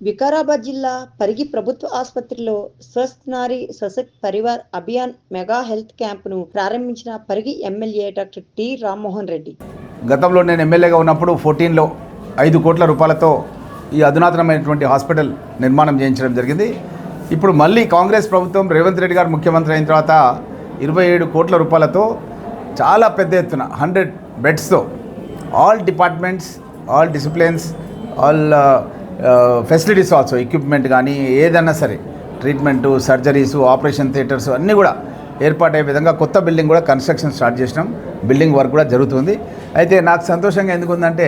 వికారాబాద్ జిల్లా పరిగి ప్రభుత్వ ఆసుపత్రిలో స్వస్థ్ నారీ సశక్త్ పరివార్ అభియాన్ మెగా హెల్త్ క్యాంపును ప్రారంభించిన Parigi MLA doctor T Rammohan Reddy. గతంలో నేను ఎమ్మెల్యేగా ఉన్నప్పుడు 14లో 5 కోట్ల రూపాయలతో ఈ అధునాతనమైనటువంటి హాస్పిటల్ నిర్మాణం చేయించడం జరిగింది. ఇప్పుడు మళ్ళీ కాంగ్రెస్ ప్రభుత్వం రేవంత్ రెడ్డి గారు ముఖ్యమంత్రి అయిన తర్వాత 27 కోట్ల రూపాయలతో చాలా పెద్ద ఎత్తున 100 బెడ్స్తో all departments, all disciplines, all facilities also, equipment కానీ ఏదన్నా సరే, ట్రీట్మెంటు, సర్జరీసు, ఆపరేషన్ థియేటర్స్ అన్నీ కూడా ఏర్పాటయ్యే విధంగా కొత్త బిల్డింగ్ కూడా కన్స్ట్రక్షన్ స్టార్ట్ చేసినాం. బిల్డింగ్ వర్క్ కూడా జరుగుతుంది. అయితే నాకు సంతోషంగా ఎందుకుందంటే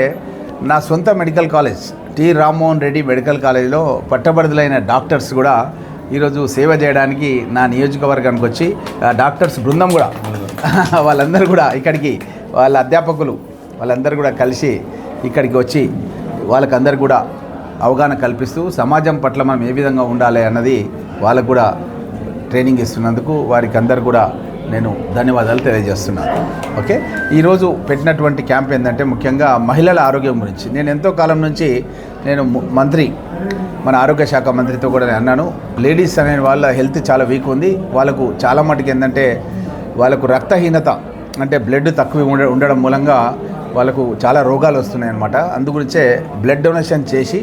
నా సొంత medical college T Rammohan Reddy medical కాలేజీలో పట్టభద్రులైన డాక్టర్స్ కూడా ఈరోజు సేవ చేయడానికి నా నియోజకవర్గానికి వచ్చి డాక్టర్స్ బృందం కూడా వాళ్ళందరూ కూడా ఇక్కడికి, వాళ్ళ అధ్యాపకులు వాళ్ళందరూ కూడా కలిసి ఇక్కడికి వచ్చి వాళ్ళకందరూ కూడా అవగాహన కల్పిస్తూ సమాజం పట్ల మనం ఏ విధంగా ఉండాలి అన్నది వాళ్ళకు కూడా ట్రైనింగ్ ఇస్తున్నందుకు వారికి అందరు కూడా నేను ధన్యవాదాలు తెలియజేస్తున్నాను. ఓకే, ఈరోజు పెట్టినటువంటి క్యాంప్ ఏంటంటే ముఖ్యంగా మహిళల ఆరోగ్యం గురించి. నేను ఎంతో కాలం నుంచి మంత్రి, మన ఆరోగ్య శాఖ మంత్రితో కూడా నేను అన్నాను, లేడీస్ అనే వాళ్ళ హెల్త్ చాలా వీక్ ఉంది. వాళ్ళకు చాలా మటుకు ఏంటంటే వాళ్ళకు రక్తహీనత, అంటే బ్లడ్ తక్కువ ఉండడం మూలంగా వాళ్ళకు చాలా రోగాలు వస్తున్నాయి అన్నమాట. అందుగురించే బ్లడ్ డొనేషన్ చేసి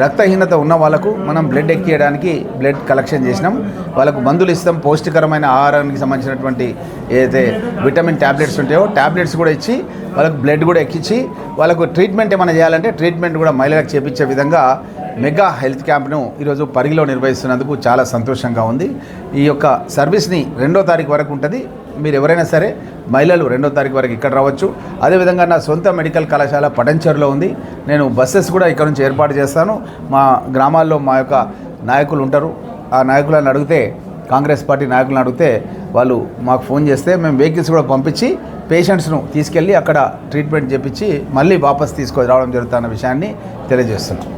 రక్తహీనత ఉన్న వాళ్ళకు మనం బ్లడ్ ఎక్కియడానికి బ్లడ్ కలెక్షన్ చేసినాం. వాళ్ళకు మందులు ఇస్తాం, పౌష్టికరమైన ఆహారానికి సంబంధించినటువంటి ఏదైతే విటమిన్ ట్యాబ్లెట్స్ ఉంటాయో ట్యాబ్లెట్స్ కూడా ఇచ్చి వాళ్ళకు బ్లడ్ కూడా ఎక్కించి వాళ్ళకు ట్రీట్మెంట్ ఏమైనా చేయాలంటే ట్రీట్మెంట్ కూడా మహిళలకు చేపించే విధంగా మెగా హెల్త్ క్యాంప్ను ఈరోజు పరిగిలో నిర్వహిస్తున్నందుకు చాలా సంతోషంగా ఉంది. ఈ యొక్క సర్వీస్ని 2వ తారీఖు వరకు ఉంటుంది. మీరు ఎవరైనా సరే మహిళలు 2వ తారీఖు వరకు ఇక్కడ రావచ్చు. అదేవిధంగా నా సొంత మెడికల్ కళాశాల పటంచెరులో ఉంది. నేను బస్సెస్ కూడా ఇక్కడ నుంచి ఏర్పాటు చేస్తాను. మా గ్రామాల్లో మా యొక్క నాయకులు ఉంటారు. ఆ నాయకులను అడిగితే, కాంగ్రెస్ పార్టీ నాయకులను అడిగితే వాళ్ళు మాకు ఫోన్ చేస్తే మేము వెహికల్స్ కూడా పంపించి పేషెంట్స్ను తీసుకెళ్ళి అక్కడ ట్రీట్మెంట్ చేపించి మళ్ళీ వాపస్ తీసుకొని రావడం జరుగుతున్న విషయాన్ని తెలియజేస్తున్నాం.